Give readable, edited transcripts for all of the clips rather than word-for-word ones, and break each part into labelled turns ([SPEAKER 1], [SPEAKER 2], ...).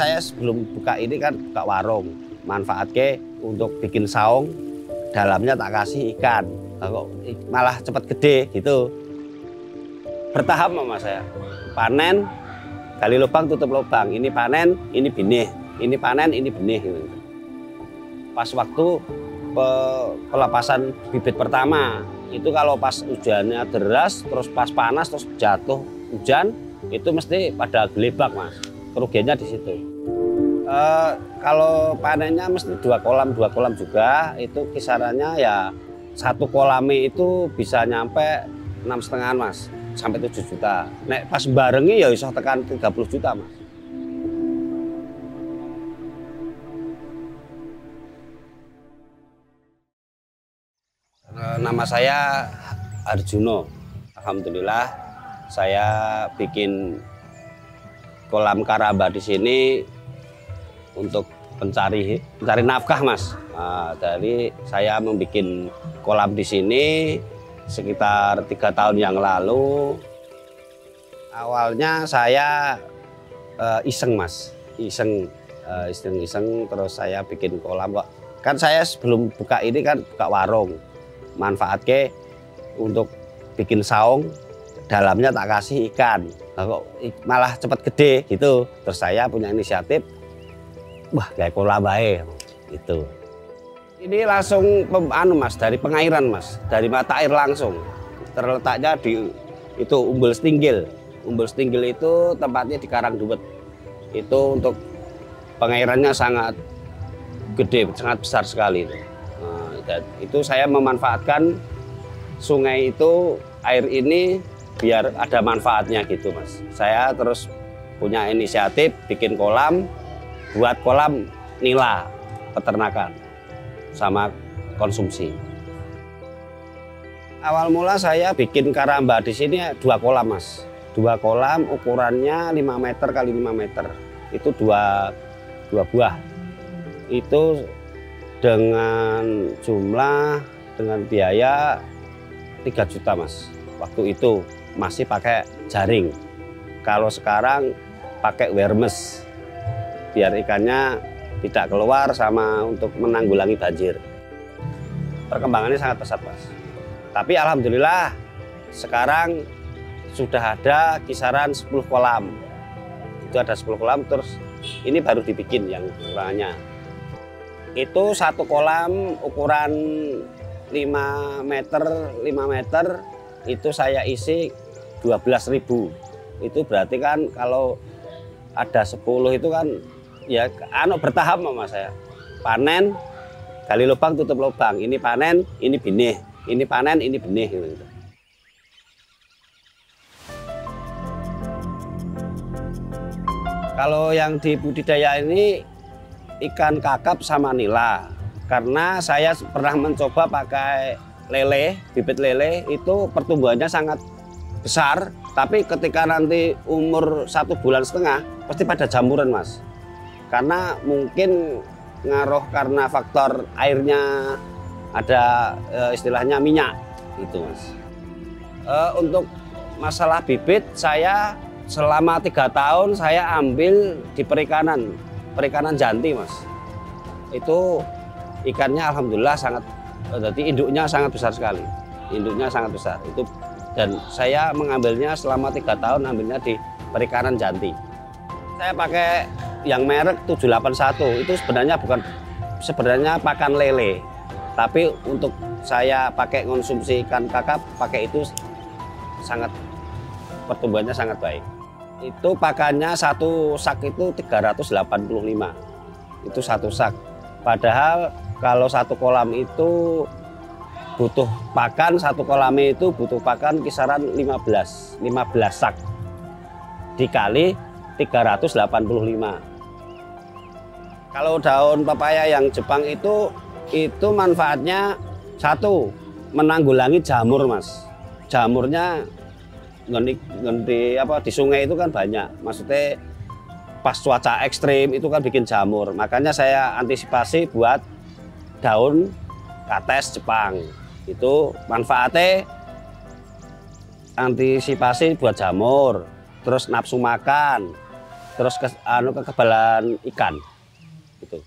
[SPEAKER 1] saya sebelum buka ini kan buka warung, manfaatnya untuk bikin saung, dalamnya tak kasih ikan, kok malah cepat gede gitu. Bertahap sama saya, panen, gali lubang tutup lubang, ini panen, ini benih, ini panen, ini benih. Gitu. Pas waktu pelepasan bibit pertama, itu kalau pas hujannya deras, terus pas panas, terus jatuh hujan, itu mesti pada gelebak mas, kerugiannya di situ. Kalau panennya mesti dua kolam juga, itu kisarannya ya satu kolame itu bisa nyampe 6,5 mas, sampai 7 juta. Nek pas barengi ya bisa tekan 30 juta mas. Nama saya Arjuno. Alhamdulillah saya bikin kolam karamba di sini untuk mencari nafkah mas. Dari saya membuat kolam di sini sekitar 3 tahun yang lalu. Awalnya saya iseng mas, iseng terus saya bikin kolam kok. Kan saya sebelum buka ini kan buka warung, manfaatnya untuk bikin saung, dalamnya tak kasih ikan, kok malah cepat gede gitu. Terus saya punya inisiatif, wah kayak kolam bae gitu. Ini langsung mas, dari pengairan mas, dari mata air langsung. Terletaknya di itu Umbul Stinggil. Umbul Stinggil itu tempatnya di Karangduwet. Itu untuk pengairannya sangat gede, sangat besar sekali. Dan itu saya memanfaatkan sungai itu, air ini biar ada manfaatnya gitu mas. Saya terus punya inisiatif bikin kolam, buat kolam nila peternakan sama konsumsi. Awal mula saya bikin karamba di sini 2 kolam mas. 2 kolam ukurannya 5 meter kali 5 meter. Itu dua buah. Itu dengan biaya 3 juta mas. Waktu itu masih pakai jaring. Kalau sekarang pakai wermes biar ikannya tidak keluar sama untuk menanggulangi banjir. Perkembangannya sangat pesat mas. Tapi alhamdulillah sekarang sudah ada kisaran 10 kolam. Itu ada 10 kolam, terus ini baru dibikin yang ukurannya. Itu 1 kolam ukuran 5 meter, itu saya isi 12.000. Itu berarti kan kalau ada 10 itu kan ya bertahap mas saya. Panen, gali lubang tutup lubang, ini panen, ini benih, ini panen, ini benih gitu. Kalau yang di budidaya ini ikan kakap sama nila. Karena saya pernah mencoba pakai lele, bibit lele itu pertumbuhannya sangat besar. Tapi ketika nanti umur 1,5 bulan pasti pada jamuran mas. Karena mungkin ngaruh karena faktor airnya ada istilahnya minyak gitu mas. Untuk masalah bibit saya selama 3 tahun saya ambil di perikanan janti mas. Itu ikannya alhamdulillah sangat, jadi induknya sangat besar sekali. Induknya sangat besar itu, dan saya mengambilnya selama 3 tahun ambilnya di perikanan janti. Saya pakai yang merek 781 itu sebenarnya pakan lele. Tapi untuk saya pakai konsumsi ikan kakap pakai itu sangat pertumbuhannya sangat baik. Itu pakannya 1 sak itu 385. Itu 1 sak. Padahal kalau 1 kolam itu butuh pakan, 1 kolam itu butuh pakan kisaran 15 sak dikali 385. Kalau daun pepaya yang Jepang itu manfaatnya 1, menanggulangi jamur mas. Jamurnya di sungai itu kan banyak, maksudnya pas cuaca ekstrim itu kan bikin jamur. Makanya saya antisipasi buat daun kates Jepang. Itu manfaatnya antisipasi buat jamur, terus nafsu makan, terus kekebalan ikan gitu.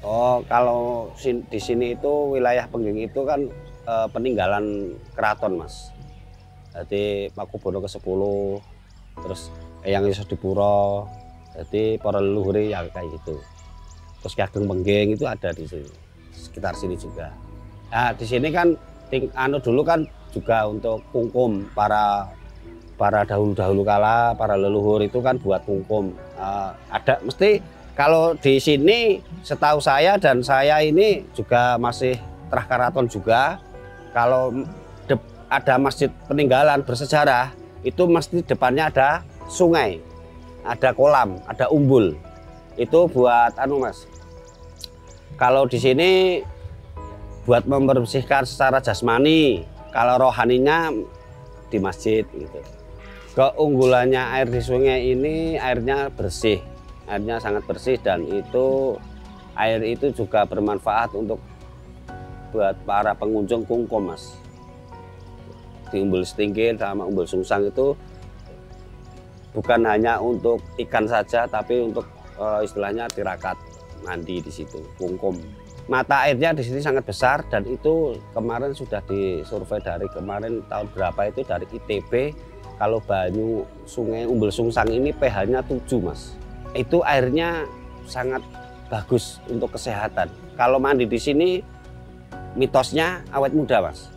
[SPEAKER 1] Oh, kalau di sini itu wilayah Pengging itu kan peninggalan keraton, Mas. Jadi Pakubono ke-10, terus Eyang Yosodipuro, jadi para leluhur ya kayak gitu. Terus Ki Ageng Pengging itu ada di sini, sekitar sini juga. Nah, di sini kan dulu kan juga untuk kungkum para dahulu kala, para leluhur itu kan buat kungkum. Ada mesti kalau di sini setahu saya dan saya ini juga masih Trah Karaton juga. Kalau ada masjid peninggalan bersejarah itu mesti depannya ada sungai, ada kolam, ada umbul. Itu buat Mas. Kalau di sini buat membersihkan secara jasmani, kalau rohaninya di masjid gitu. Keunggulannya air di sungai ini airnya bersih, airnya sangat bersih, dan air itu juga bermanfaat untuk buat para pengunjung kungkum, Mas. Di Umbul Setingkil sama Umbul Sungsang itu bukan hanya untuk ikan saja, tapi untuk istilahnya tirakat, mandi di situ, kungkum. Mata airnya di sini sangat besar, dan itu kemarin sudah disurvei dari kemarin tahun berapa itu dari ITB. Kalau banyu sungai Umbul Sungsang ini pH-nya 7, Mas. Itu airnya sangat bagus untuk kesehatan. Kalau mandi di sini mitosnya awet muda, Mas.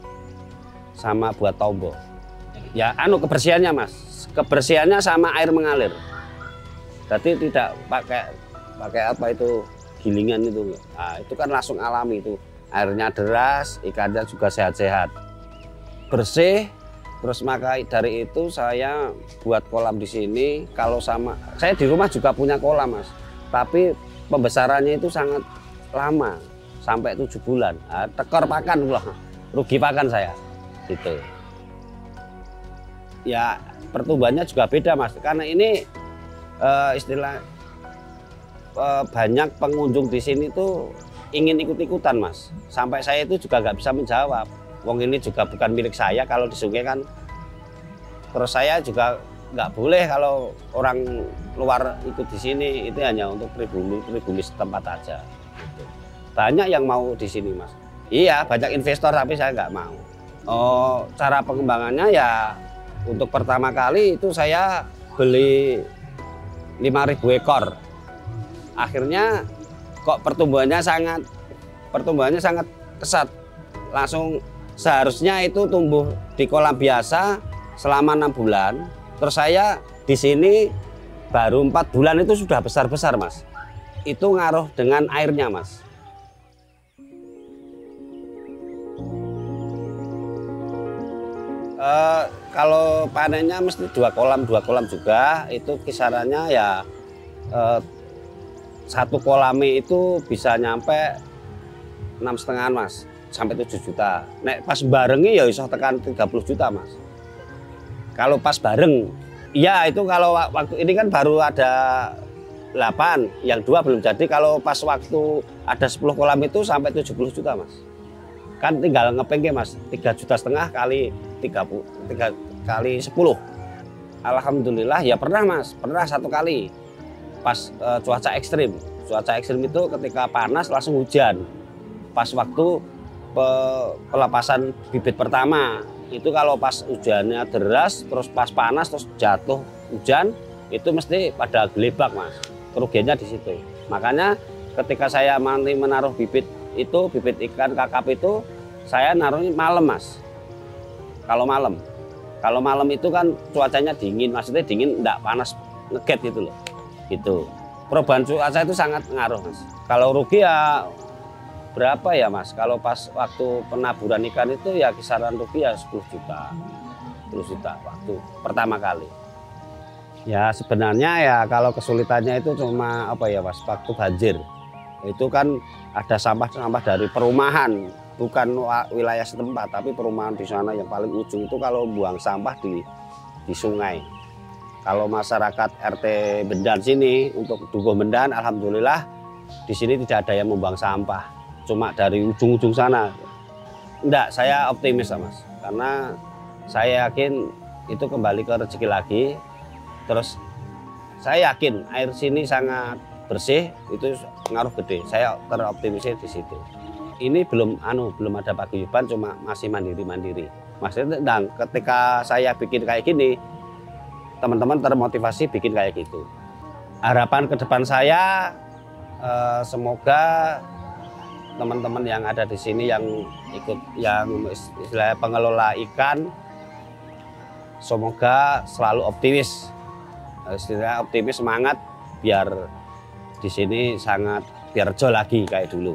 [SPEAKER 1] Sama buat tombo. Ya kebersihannya, Mas. Kebersihannya sama air mengalir. Jadi tidak pakai apa itu gilingan itu. Nah, itu kan langsung alami itu. Airnya deras, ikannya juga sehat-sehat. Bersih. Terus maka dari itu saya buat kolam di sini. Kalau saya di rumah juga punya kolam, Mas. Tapi pembesarannya itu sangat lama, sampai 7 bulan. Nah, tekor pakan loh, rugi pakan saya. Gitu. Ya pertumbuhannya juga beda, Mas, karena ini istilah banyak pengunjung di sini tuh ingin ikut-ikutan, Mas. Sampai saya itu juga nggak bisa menjawab. Wong ini juga bukan milik saya kalau di sungai kan. Terus saya juga nggak boleh kalau orang luar ikut di sini, itu hanya untuk pribumi setempat aja. Gitu. Banyak yang mau di sini, Mas. Iya, banyak investor tapi saya nggak mau. Oh, cara pengembangannya ya untuk pertama kali itu saya beli 5.000 ekor. Akhirnya kok pertumbuhannya sangat pesat. Langsung seharusnya itu tumbuh di kolam biasa selama 6 bulan. Terus saya di sini baru 4 bulan itu sudah besar-besar, Mas. Itu ngaruh dengan airnya, Mas. Kalau panennya mesti 2 kolam juga, itu kisarannya ya 1 kolame itu bisa nyampe 6,5, Mas, sampai 7 juta. Nek pas barengi ya bisa tekan 30 juta, Mas. Kalau pas bareng, iya itu kalau waktu ini kan baru ada 8, yang 2 belum jadi. Kalau pas waktu ada 10 kolam itu sampai 70 juta, Mas. Kan tinggal ngepengke, Mas, 3,5 juta kali 3 kali 10. Alhamdulillah ya pernah, Mas, pernah 1 kali pas cuaca ekstrim. Cuaca ekstrim itu ketika panas langsung hujan. Pas waktu pelepasan bibit pertama itu kalau pas hujannya deras, terus pas panas terus jatuh hujan, itu mesti pada gelebak, Mas. Kerugiannya di situ. Makanya ketika saya nanti menaruh bibit ikan kakap itu saya naruhnya malam, Mas. Kalau malam itu kan cuacanya dingin, maksudnya dingin enggak panas ngeget gitu loh. Gitu. Perubahan cuaca itu sangat ngaruh, Mas. Kalau rugi ya berapa ya, Mas? Kalau pas waktu penaburan ikan itu ya kisaran rugi ya 10 juta. 10 juta waktu pertama kali. Ya sebenarnya ya kalau kesulitannya itu cuma apa ya, Mas, waktu banjir. Itu kan ada sampah-sampah dari perumahan, bukan wilayah setempat, tapi perumahan di sana yang paling ujung itu kalau buang sampah di sungai. Kalau masyarakat RT Bendan sini untuk Dukuh Bendan, alhamdulillah di sini tidak ada yang membuang sampah, cuma dari ujung-ujung sana. Enggak, saya optimis Mas, karena saya yakin itu kembali ke rezeki lagi. Terus saya yakin air sini sangat bersih, itu ngaruh gede. Saya teroptimisnya di situ. Ini belum ada paguyuban, cuma masih mandiri-mandiri. Maksudnya ketika saya bikin kayak gini, teman-teman termotivasi bikin kayak gitu. Harapan ke depan saya semoga teman-teman yang ada di sini yang istilahnya pengelola ikan, semoga selalu optimis. Istilahnya optimis, semangat biar di sini biar rejo lagi kayak dulu.